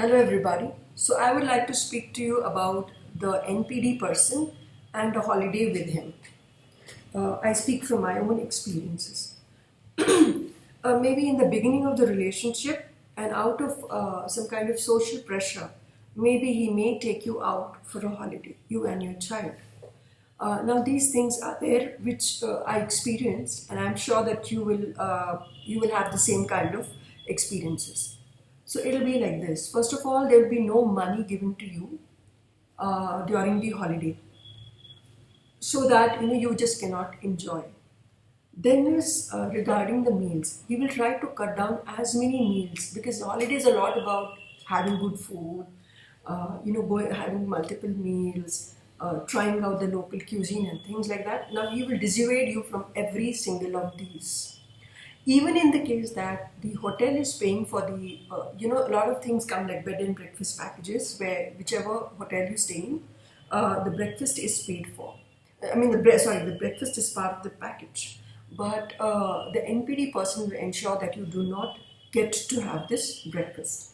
Hello everybody. So I would like to speak to you about the NPD person and a holiday with him. I speak from my own experiences. Maybe in the beginning of the relationship and out of some kind of social pressure, maybe he may take you out for a holiday, you and your child. Now these things are there which I experienced, and I'm sure that you will have the same kind of experiences. So it'll be like this. First of all, there'll be no money given to you during the holiday, so that you just cannot enjoy. Then is regarding the meals. He will try to cut down as many meals because the holiday is a lot about having good food, having multiple meals, trying out the local cuisine and things like that. Now he will dissuade you from every single of these. Even in the case that the hotel is paying for the, a lot of things come like bed and breakfast packages where whichever hotel you stay in, the breakfast is paid for. I mean, the breakfast is part of the package. But the NPD person will ensure that you do not get to have this breakfast.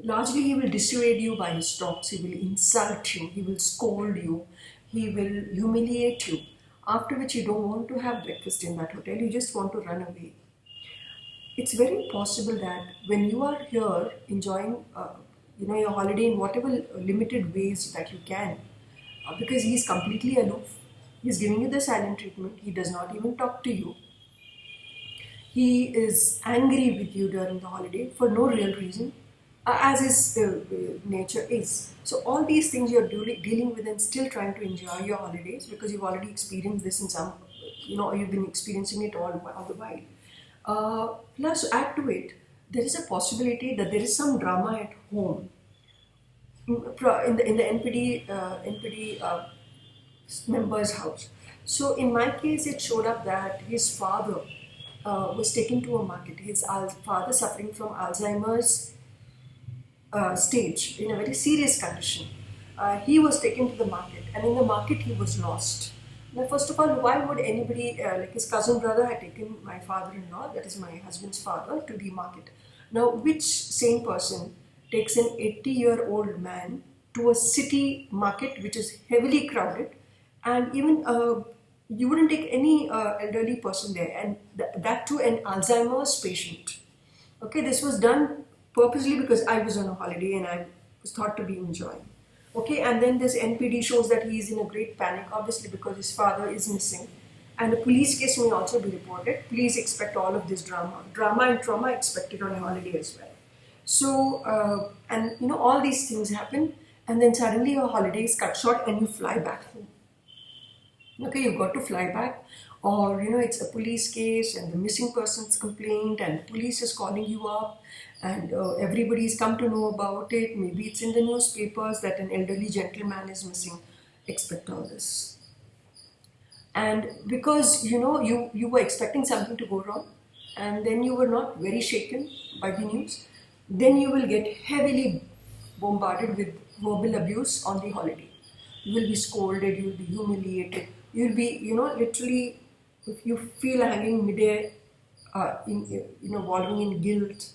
Largely, he will dissuade you by his talks, he will insult you, he will scold you, he will humiliate you. After which, you don't want to have breakfast in that hotel, you just want to run away. It's very possible that when you are here enjoying your holiday in whatever limited ways that you can, because he's completely aloof, he's giving you the silent treatment, he does not even talk to you, he is angry with you during the holiday for no real reason, as his nature is. So all these things you're dealing with and still trying to enjoy your holidays because you've already experienced this in some, you've been experiencing it all the while. Plus, add to it, there is a possibility that there is some drama at home. In the NPD member's house. So in my case, it showed up that his father was taken to a market. His father suffering from Alzheimer's stage in a very serious condition. He was taken to the market, and in the market he was lost. Now, first of all, why would anybody, like his cousin brother had taken my father-in-law, that is my husband's father, to the market. Now, which sane person takes an 80-year-old man to a city market which is heavily crowded, and even you wouldn't take any elderly person there, and that too an Alzheimer's patient. Okay, this was done purposely because I was on a holiday and I was thought to be enjoying. Okay, and then this NPD shows that he is in a great panic, obviously because his father is missing. And a police case may also be reported. Please expect all of this drama. Drama and trauma expected on a holiday as well. So, all these things happen, and then suddenly your holiday is cut short and you fly back home. Okay, you've got to fly back, or it's a police case and the missing person's complaint and the police is calling you up and everybody's come to know about it. Maybe it's in the newspapers that an elderly gentleman is missing. Expect all this. And because you were expecting something to go wrong and then you were not very shaken by the news, then you will get heavily bombarded with verbal abuse on the holiday. You will be scolded, you will be humiliated, you'll be, literally, if you feel hanging midair, wallowing in guilt,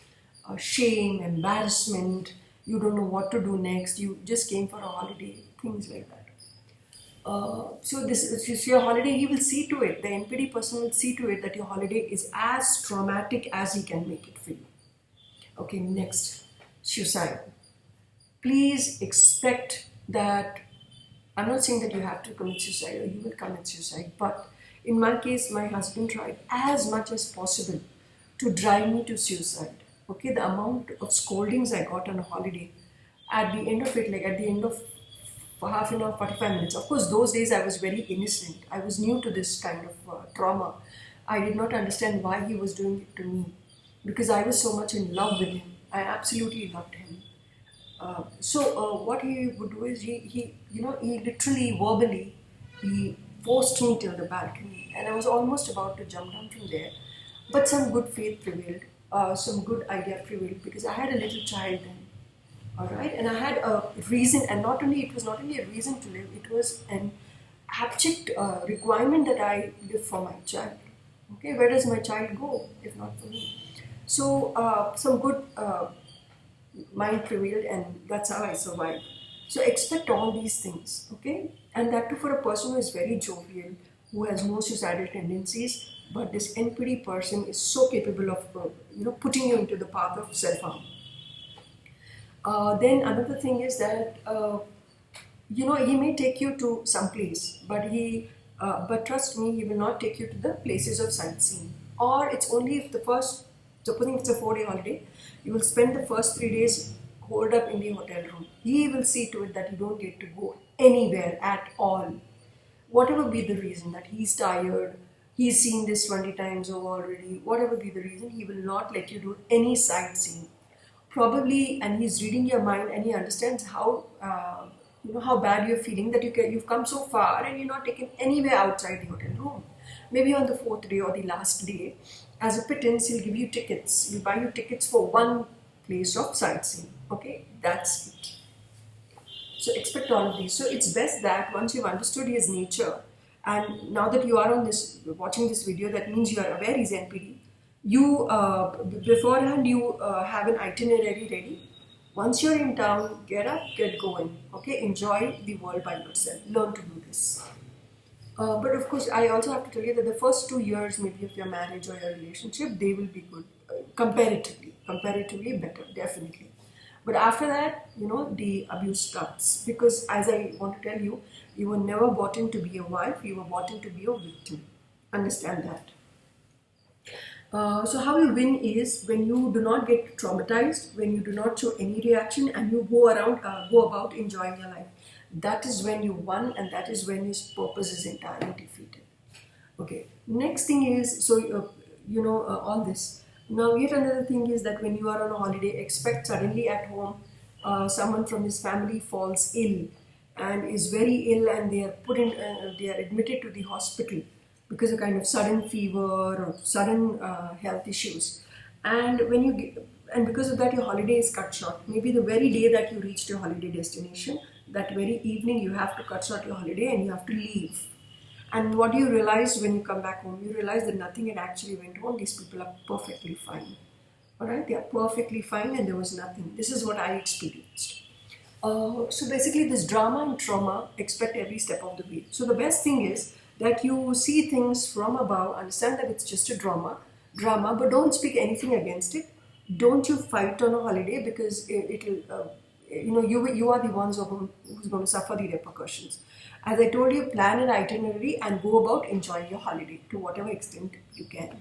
shame, embarrassment, you don't know what to do next, you just came for a holiday, things like that. So your holiday, he will see to it, the NPD person will see to it that your holiday is as traumatic as he can make it for you. Okay, next, suicide. Please expect that, I'm not saying that you have to commit suicide or you will commit suicide, but in my case, my husband tried as much as possible to drive me to suicide. Okay, the amount of scoldings I got on a holiday, at the end of it, like at the end of half an hour, 45 minutes. Of course, those days I was very innocent. I was new to this kind of trauma. I did not understand why he was doing it to me because I was so much in love with him. I absolutely loved him. So what he would do is he literally verbally, he forced me till the balcony, and I was almost about to jump down from there, but some good faith prevailed, some good idea prevailed because I had a little child then, all right, and I had a reason, and it was not only a reason to live, it was an abject requirement that I live for my child. Okay, where does my child go if not for me? So some good mine prevailed, and that's how I survived. So expect all these things, okay? And that too for a person who is very jovial, who has no suicidal tendencies, but this NPD person is so capable of putting you into the path of self-harm. Then another thing is that he may take you to some place, but trust me, he will not take you to the places of sightseeing. Or it's only if supposing it's a 4-day holiday, you will spend the first 3 days holed up in the hotel room. He will see to it that you don't get to go anywhere at all. Whatever be the reason, that he's tired, he's seen this 20 times over already, whatever be the reason, he will not let you do any sightseeing. Probably, and he's reading your mind, and he understands how bad you're feeling, that you've come so far and you're not taken anywhere outside the hotel room. Maybe on the 4th day or the last day, as a pittance, he'll give you tickets. He'll buy you tickets for one place of sightseeing. Okay, that's it. So expect all of these. So it's best that once you've understood his nature, and now that you are watching this video, that means you are aware he's NPD. You beforehand you have an itinerary ready. Once you're in town, get up, get going. Okay, enjoy the world by yourself. Learn to do this. But of course, I also have to tell you that the first 2 years, maybe of your marriage or your relationship, they will be good, comparatively better, definitely. But after that, the abuse starts, because as I want to tell you, you were never brought in to be a wife, you were brought in to be a victim. Understand that. So how you win is when you do not get traumatized, when you do not show any reaction, and you go about enjoying your life. That is when you won, and that is when his purpose is entirely defeated. Okay. Next thing is, all this. Now, yet another thing is that when you are on a holiday, expect suddenly at home someone from his family falls ill and is very ill, and they are admitted to the hospital because of kind of sudden fever or sudden health issues. And because of that, your holiday is cut short. Maybe the very day that you reached your holiday destination, that very evening you have to cut short your holiday and you have to leave. And what do you realize when you come back home? You realize that nothing had actually went on. These people are perfectly fine. Alright, they are perfectly fine, and there was nothing. This is what I experienced. So basically, this drama and trauma, expect every step of the way. So the best thing is that you see things from above, understand that it's just a drama, but don't speak anything against it. Don't you fight on a holiday, because you are the ones who's going to suffer the repercussions. As I told you, plan an itinerary and go about enjoying your holiday to whatever extent you can.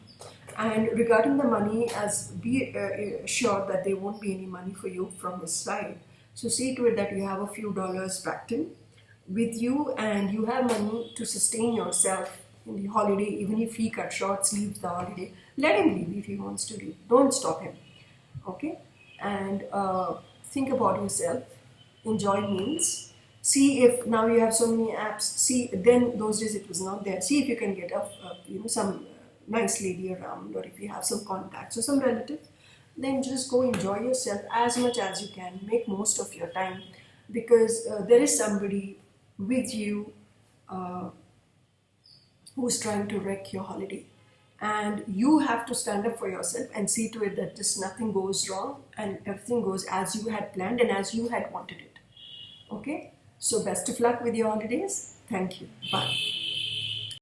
And regarding the money, be sure that there won't be any money for you from his side. So see to it that you have a few dollars packed in with you, and you have money to sustain yourself in the holiday. Even if he cut short, leaves the holiday, let him leave if he wants to leave. Don't stop him. Okay? And think about yourself. Enjoy meals. See if now you have so many apps. See, then those days it was not there. See if you can get some nice lady around, or if you have some contacts or some relatives, then just go enjoy yourself as much as you can. Make most of your time, because there is somebody with you who's trying to wreck your holiday, and you have to stand up for yourself and see to it that just nothing goes wrong and everything goes as you had planned and as you had wanted it. Okay? So best of luck with your holidays. Thank you. Bye.